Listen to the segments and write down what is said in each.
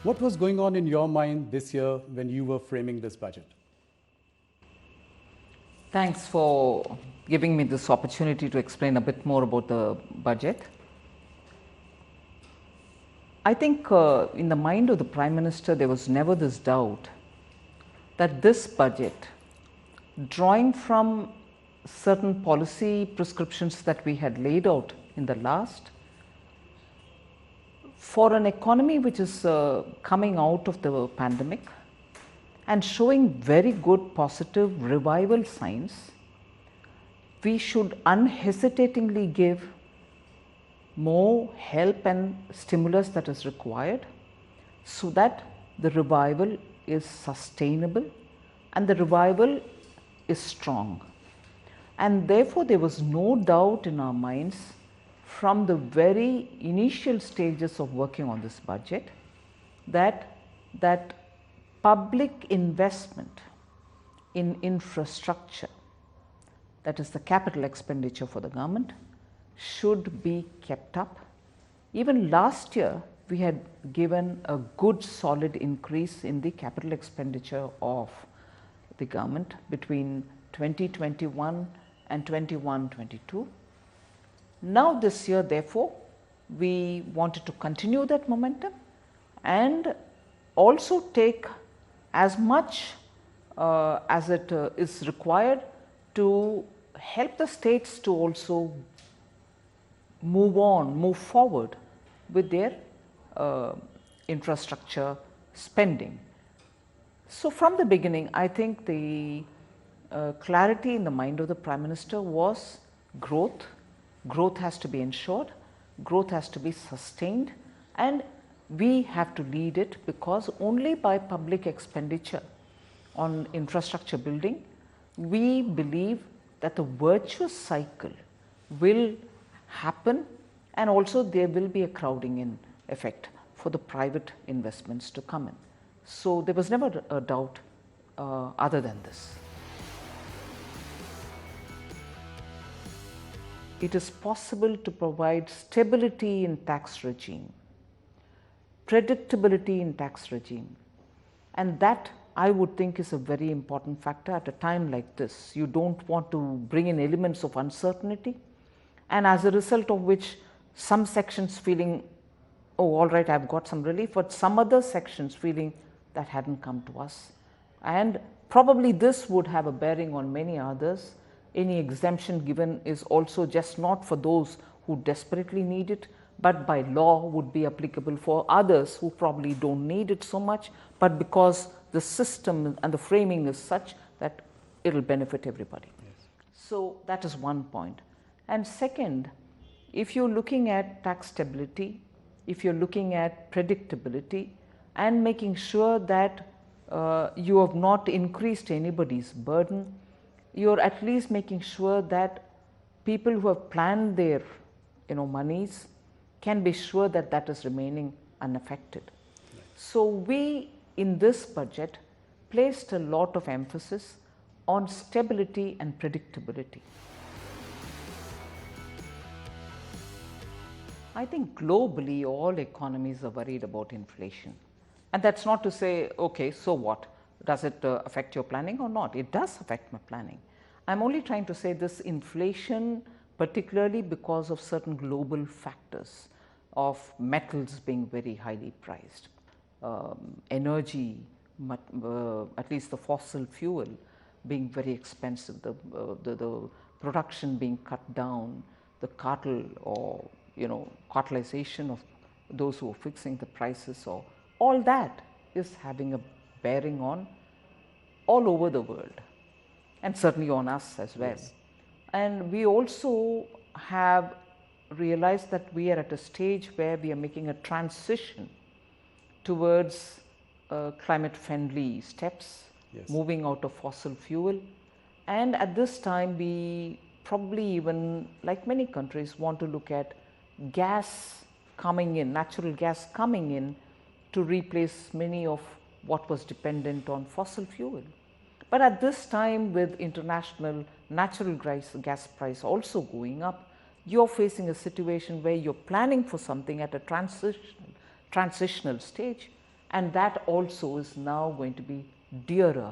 What was going on in your mind this year when you were framing this budget? Thanks for giving me this opportunity to explain a bit more about the budget. I think in the mind of the Prime Minister, there was never this doubt that this budget, drawing from certain policy prescriptions that we had laid out in the last, for an economy which is coming out of the pandemic and showing very good positive revival signs, we should unhesitatingly give more help and stimulus that is required so that the revival is sustainable and the revival is strong. And therefore, there was no doubt in our minds from the very initial stages of working on this budget that public investment in infrastructure, that is the capital expenditure for the government, should be kept up. Even last year, we had given a good solid increase in the capital expenditure of the government between 2021 and 21-22. Now this year, therefore, we wanted to continue that momentum and also take as much as it is required to help the states to also move forward with their infrastructure spending. So from the beginning, I think the clarity in the mind of the Prime Minister was growth. Growth has to be ensured, growth has to be sustained, and we have to lead it, because only by public expenditure on infrastructure building, we believe that the virtuous cycle will happen, and also there will be a crowding in effect for the private investments to come in. So there was never a doubt other than this. It is possible to provide stability in tax regime, predictability in tax regime, and that I would think is a very important factor at a time like this. You don't want to bring in elements of uncertainty, and as a result of which some sections feeling, oh, all right, I've got some relief, but some other sections feeling that hadn't come to us. And probably this would have a bearing on many others. Any exemption given is also just not for those who desperately need it, but by law would be applicable for others who probably don't need it so much, but because the system and the framing is such that it will benefit everybody. Yes. So that is one point. And second, if you're looking at tax stability, if you're looking at predictability and making sure that you have not increased anybody's burden, you're at least making sure that people who have planned their monies can be sure that that is remaining unaffected. Right. So we in this budget placed a lot of emphasis on stability and predictability. I think globally all economies are worried about inflation, and that's not to say, okay, so what? Does it affect your planning or not? It does affect my planning. I'm only trying to say this inflation, particularly because of certain global factors of metals being very highly priced, energy, at least the fossil fuel being very expensive, the production being cut down, the cartel or cartelization of those who are fixing the prices, or all that is having a bearing on all over the world, and certainly on us as well. Yes. And we also have realized that we are at a stage where we are making a transition towards climate friendly steps, yes, moving out of fossil fuel, and at this time we probably, even like many countries, want to look at gas coming in, natural gas coming in to replace many of what was dependent on fossil fuel. But at this time, with international natural gas price also going up, you're facing a situation where you're planning for something at a transitional stage, and that also is now going to be dearer.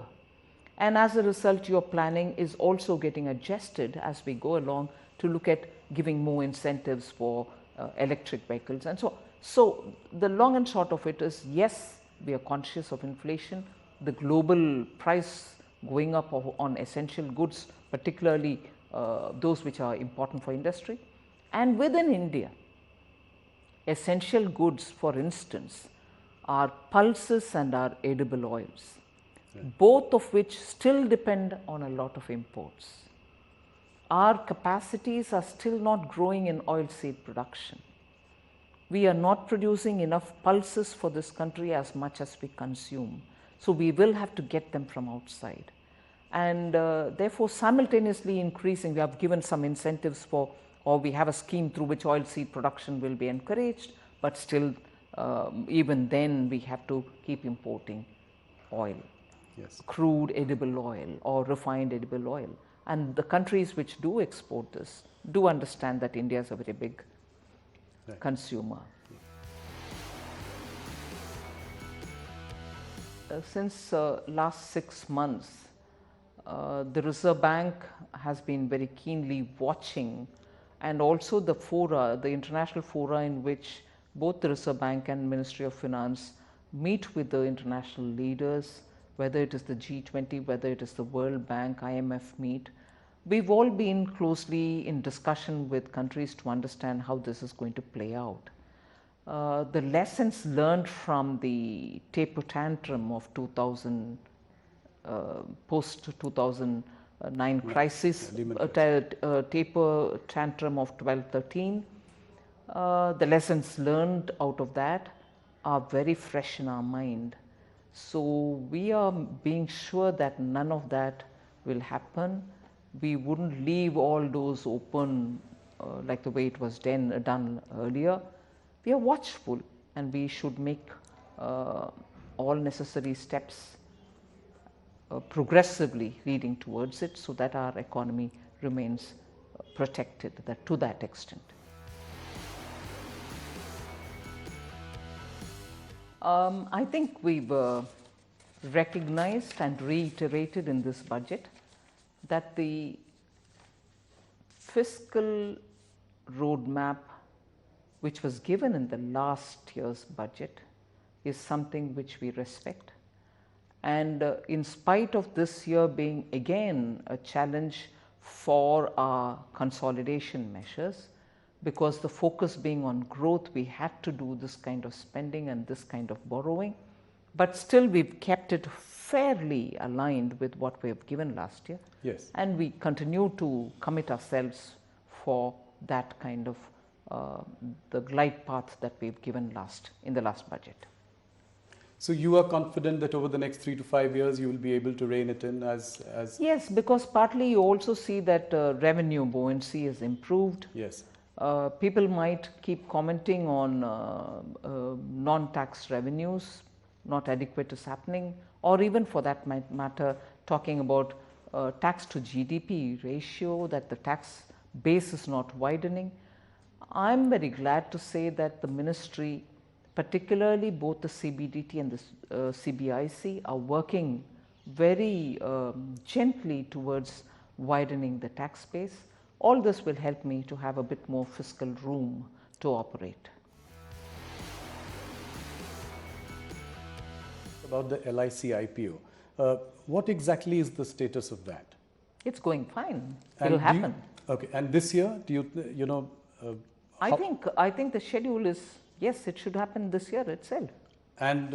And as a result, your planning is also getting adjusted as we go along to look at giving more incentives for electric vehicles and so on. So the long and short of it is, yes, we are conscious of inflation, the global price going up on essential goods, particularly those which are important for industry. And within India, essential goods, for instance, are pulses and are edible oils, both of which still depend on a lot of imports. Our capacities are still not growing in oilseed production. We are not producing enough pulses for this country as much as we consume. So we will have to get them from outside. And therefore, simultaneously increasing, we have given some incentives for, or we have a scheme through which oilseed production will be encouraged, but still even then we have to keep importing oil, Yes. crude edible oil or refined edible oil. And the countries which do export this do understand that India is a very big consumer. Since last 6 months, the Reserve Bank has been very keenly watching, and also the fora, the international fora in which both the Reserve Bank and Ministry of Finance meet with the international leaders, whether it is the G20, whether it is the World Bank, IMF meet. We've all been closely in discussion with countries to understand how this is going to play out. The lessons learned from the taper tantrum of 2000, post-2009 crisis, taper tantrum of 12-13, the lessons learned out of that are very fresh in our mind. So we are being sure that none of that will happen. We wouldn't leave all doors open like the way it was done earlier. We are watchful, and we should make all necessary steps progressively leading towards it, so that our economy remains protected to that extent. I think we've recognized and reiterated in this budget that the fiscal roadmap which was given in the last year's budget is something which we respect. And in spite of this year being again a challenge for our consolidation measures, because the focus being on growth, we had to do this kind of spending and this kind of borrowing, but still we've kept it fairly aligned with what we have given last year. Yes. And we continue to commit ourselves for that kind of the glide path that we've given in the last budget. So you are confident that over the next 3 to 5 years you will be able to rein it in as Yes, because partly you also see that revenue buoyancy has improved. Yes. People might keep commenting on non-tax revenues, not adequate is happening, or even for that matter talking about tax to GDP ratio, that the tax base is not widening. I'm very glad to say that the ministry, particularly both the CBDT and the CBIC, are working very gently towards widening the tax base. All this will help me to have a bit more fiscal room to operate. About the LIC IPO, what exactly is the status of that? It's going fine. It'll happen. Okay, and this year, do you I think the schedule is, yes, it should happen this year itself. And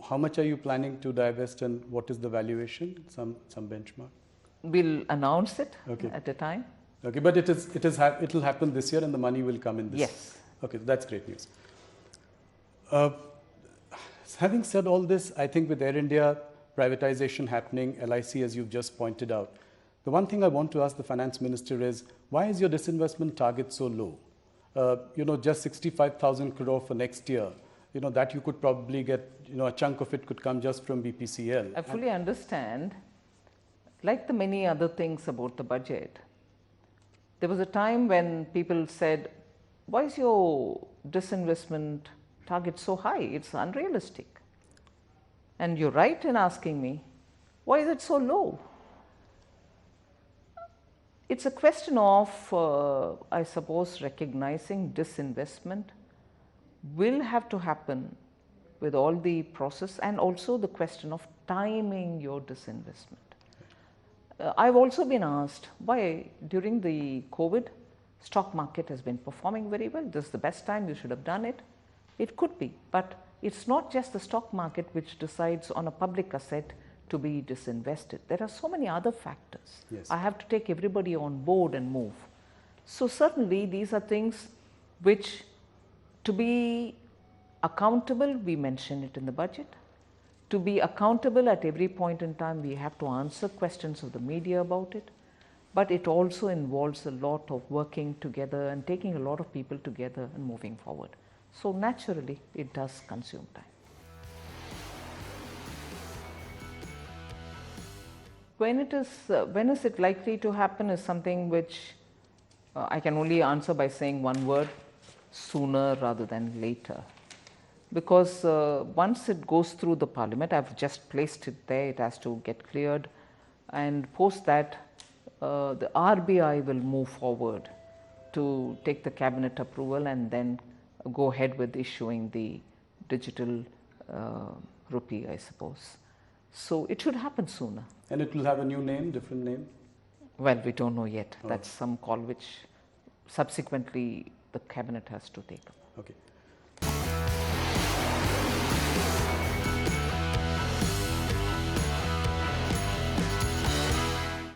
how much are you planning to divest, and what is the valuation? Some benchmark? We'll announce it Okay. at a time. Okay, but it'll happen this year, and the money will come in this. Yes. Okay, that's great news. Having said all this, I think with Air India privatization happening, LIC, as you've just pointed out, the one thing I want to ask the finance minister is, why is your disinvestment target so low? Just 65,000 crore for next year. That you could probably get, a chunk of it could come just from BPCL. I fully understand. Like the many other things about the budget, there was a time when people said, why is your disinvestment target so high? It's unrealistic. And you're right in asking me, why is it so low? It's a question of, I suppose, recognizing disinvestment will have to happen with all the process, and also the question of timing your disinvestment. I've also been asked why during the COVID, stock market has been performing very well. This is the best time you should have done it. It could be, but it's not just the stock market which decides on a public asset to be disinvested. There are so many other factors. Yes. I have to take everybody on board and move. So certainly these are things which, to be accountable, we mention it in the budget. To be accountable at every point in time, we have to answer questions of the media about it. But it also involves a lot of working together and taking a lot of people together and moving forward. So naturally, it does consume time. When is it likely to happen is something which I can only answer by saying one word: sooner rather than later. Because once it goes through the parliament, I've just placed it there, it has to get cleared, and post that the RBI will move forward to take the cabinet approval and then go ahead with issuing the digital rupee, I suppose. So it should happen sooner. And it will have a new name, different name? Well, we don't know yet. That's some call which subsequently the cabinet has to take up. Okay.